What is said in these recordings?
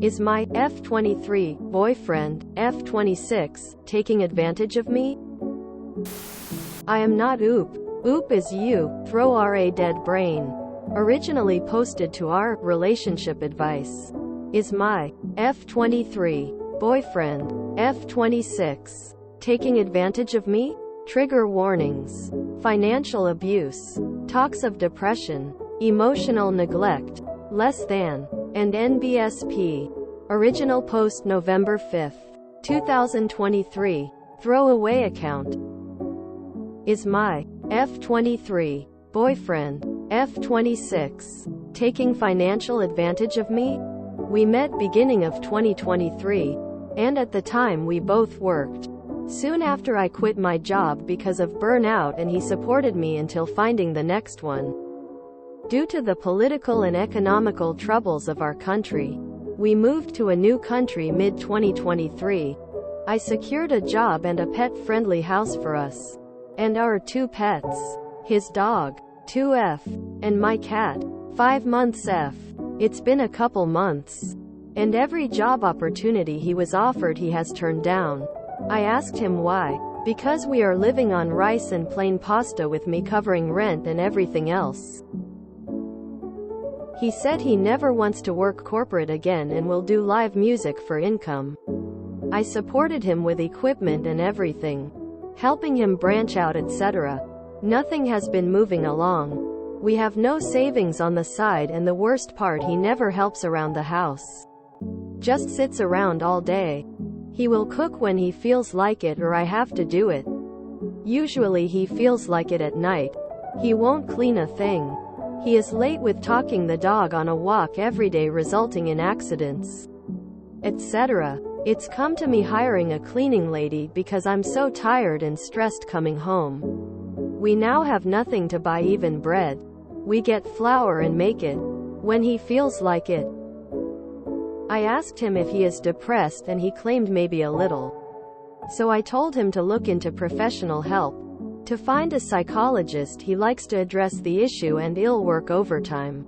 Is my f23 boyfriend, f26, taking advantage of me? I am not Oop. Oop is you, throw ra dead brain. Originally posted to our relationship advice. Is my f23 boyfriend, f26, taking advantage of me? Trigger warnings. Financial abuse. Talks of depression. Emotional neglect. Less than. And NBSP. Original post November 5, 2023. Throwaway account. Is my f23 boyfriend, f26, taking financial advantage of me? We met beginning of 2023, and at the time we both worked. Soon after I quit my job because of burnout, and he supported me until finding the next one. Due to the political and economical troubles of our country, we moved to a new country mid-2023. I secured a job and a pet-friendly house for us. And our 2 pets. His dog, 2F, and my cat, 5 months F. It's been a couple months. And every job opportunity he was offered he has turned down. I asked him why. Because we are living on rice and plain pasta with me covering rent and everything else. He said he never wants to work corporate again and will do live music for income. I supported him with equipment and everything, helping him branch out, etc. Nothing has been moving along. We have no savings on the side, and the worst part, he never helps around the house. Just sits around all day. He will cook when he feels like it or I have to do it. Usually he feels like it at night. He won't clean a thing. He is late with taking the dog on a walk every day, resulting in accidents, etc. It's come to me hiring a cleaning lady because I'm so tired and stressed coming home. We now have nothing to buy, even bread. We get flour and make it when he feels like it. I asked him if he is depressed and he claimed maybe a little. So I told him to look into professional help. To find a psychologist. He likes to address the issue and ill work overtime.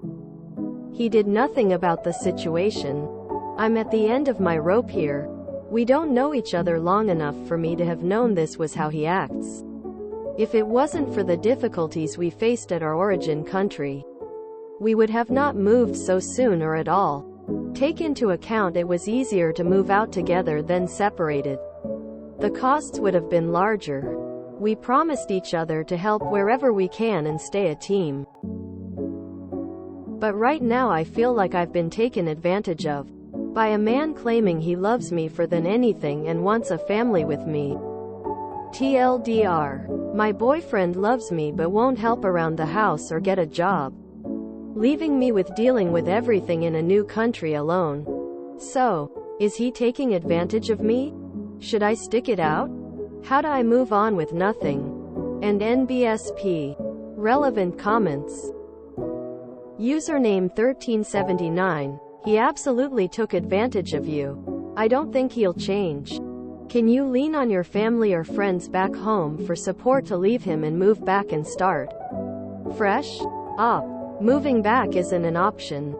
He did nothing about the situation. I'm at the end of my rope here. We don't know each other long enough for me to have known this was how he acts. If it wasn't for the difficulties we faced at our origin country, we would have not moved so soon or at all. Take into account it was easier to move out together than separated. The costs would have been larger. We promised each other to help wherever we can and stay a team. But right now I feel like I've been taken advantage of by a man claiming he loves me more than anything and wants a family with me. TLDR. My boyfriend loves me but won't help around the house or get a job, leaving me with dealing with everything in a new country alone. So, is he taking advantage of me? Should I stick it out? How do I move on with nothing? And NBSP. Relevant comments. Username 1379. He absolutely took advantage of you. I don't think he'll change. Can you lean on your family or friends back home for support to leave him and move back and start fresh? Moving back isn't an option.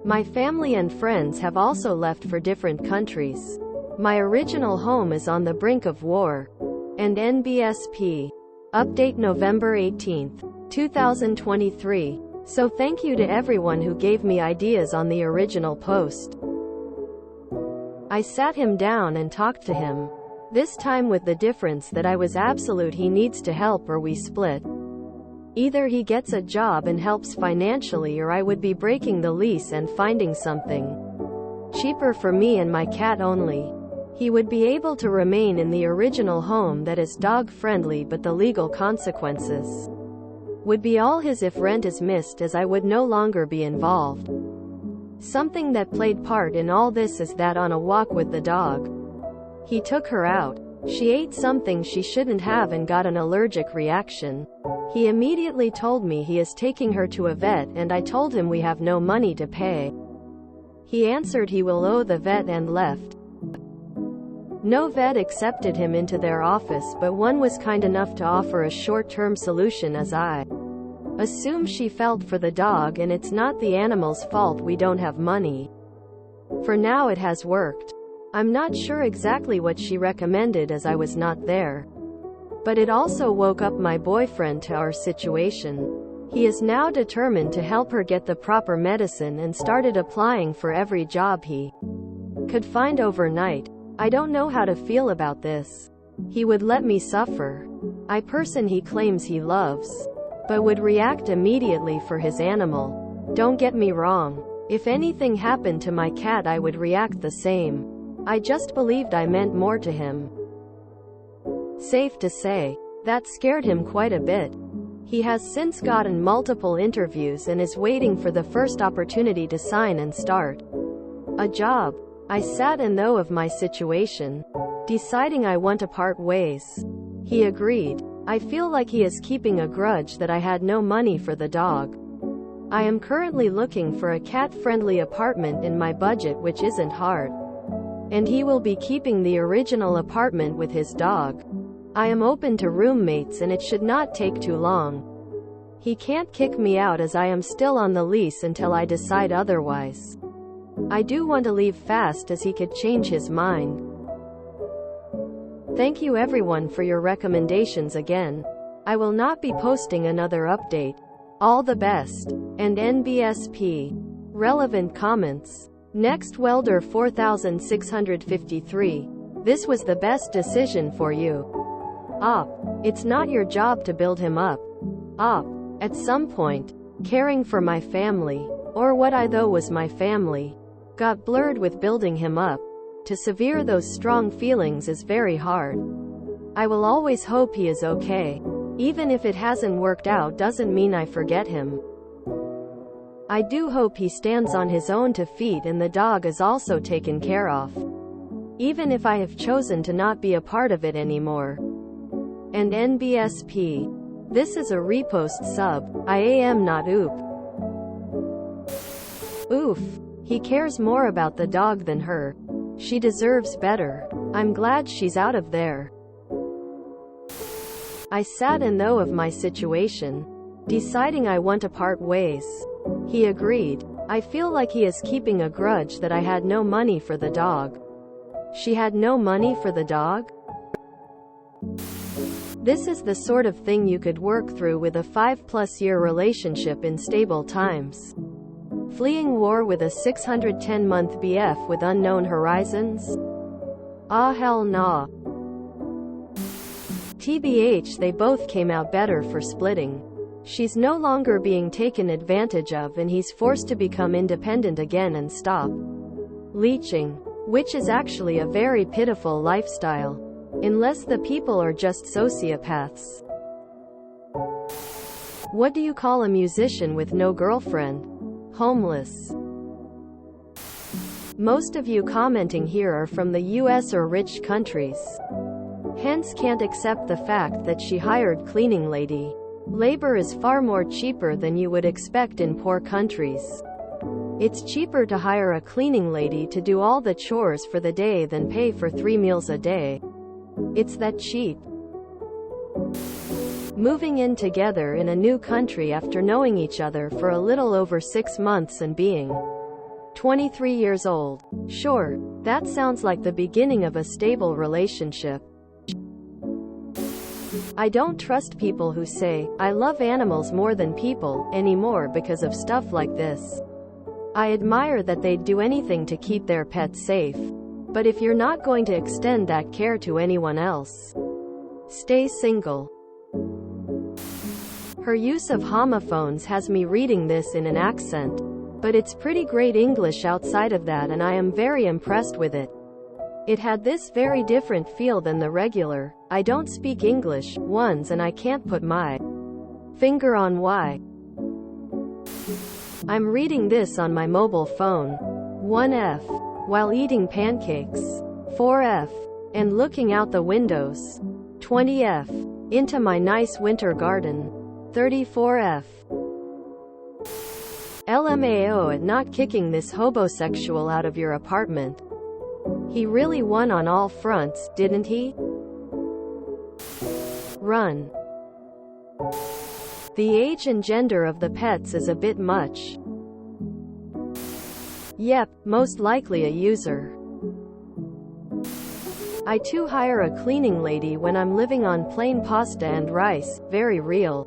My family and friends have also left for different countries. My original home is on the brink of war. And NBSP. Update November 18, 2023. So thank you to everyone who gave me ideas on the original post. I sat him down and talked to him. This time with the difference that I was absolute he needs to help or we split. Either he gets a job and helps financially, or I would be breaking the lease and finding something cheaper for me and my cat only. He would be able to remain in the original home that is dog-friendly, but the legal consequences would be all his if rent is missed, as I would no longer be involved. Something that played part in all this is that on a walk with the dog, he took her out. She ate something she shouldn't have and got an allergic reaction. He immediately told me he is taking her to a vet, and I told him we have no money to pay. He answered he will owe the vet and left. No vet accepted him into their office, but one was kind enough to offer a short-term solution, as I assume she felt for the dog, and it's not the animal's fault we don't have money. For now it has worked. I'm not sure exactly what she recommended as I was not there. But it also woke up my boyfriend to our situation. He is now determined to help her get the proper medicine and started applying for every job he could find overnight. I don't know how to feel about this. He would let me suffer. A person he claims he loves, but would react immediately for his animal. Don't get me wrong. If anything happened to my cat, I would react the same. I just believed I meant more to him. Safe to say, that scared him quite a bit. He has since gotten multiple interviews and is waiting for the first opportunity to sign and start a job. I sat and thought of my situation, deciding I want to part ways. He agreed. I feel like he is keeping a grudge that I had no money for the dog. I am currently looking for a cat-friendly apartment in my budget, which isn't hard. And he will be keeping the original apartment with his dog. I am open to roommates and it should not take too long. He can't kick me out as I am still on the lease until I decide otherwise. I do want to leave fast as he could change his mind. Thank you everyone for your recommendations again. I will not be posting another update. All the best. And NBSP. Relevant comments. Next, Welder 4653. This was the best decision for you. It's not your job to build him up. At some point, caring for my family, or what I thought was my family, got blurred with building him up. To severe those strong feelings is very hard. I will always hope he is okay. Even if it hasn't worked out doesn't mean I forget him. I do hope he stands on his own 2 feet and the dog is also taken care of. Even if I have chosen to not be a part of it anymore. And NBSP. This is a repost sub. I am not oop. Oof. He cares more about the dog than her. She deserves better. I'm glad she's out of there. I sat and thought of my situation, deciding I want to part ways. He agreed. I feel like he is keeping a grudge that I had no money for the dog. She had no money for the dog? This is the sort of thing you could work through with a 5+ year relationship in stable times. Fleeing war with a 610-month BF with unknown horizons? Hell nah. TBH, they both came out better for splitting. She's no longer being taken advantage of and he's forced to become independent again and stop leeching, which is actually a very pitiful lifestyle. Unless the people are just sociopaths. What do you call a musician with no girlfriend? Homeless. Most of you commenting here are from the US or rich countries. Hence can't accept the fact that she hired cleaning lady. Labor is far more cheaper than you would expect in poor countries. It's cheaper to hire a cleaning lady to do all the chores for the day than pay for 3 meals a day. It's that cheap. Moving in together in a new country after knowing each other for a little over 6 months and being 23 years old. Sure, that sounds like the beginning of a stable relationship. I don't trust people who say, I love animals more than people, anymore because of stuff like this. I admire that they'd do anything to keep their pets safe. But if you're not going to extend that care to anyone else, stay single. Her use of homophones has me reading this in an accent. But it's pretty great English outside of that and I am very impressed with it. It had this very different feel than the regular, I don't speak English, ones and I can't put my finger on why. I'm reading this on my mobile phone. 1F. While eating pancakes. 4F. And looking out the windows. 20F. Into my nice winter garden. 34F. LMAO at not kicking this hobosexual out of your apartment. He really won on all fronts, didn't he? Run. The age and gender of the pets is a bit much. Yep, most likely a user. I too hire a cleaning lady when I'm living on plain pasta and rice. Very real.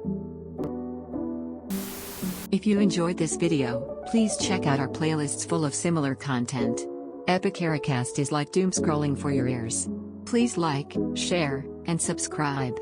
If you enjoyed this video, please check out our playlists full of similar content. Epicaricast is like doom scrolling for your ears. Please like, share, and subscribe.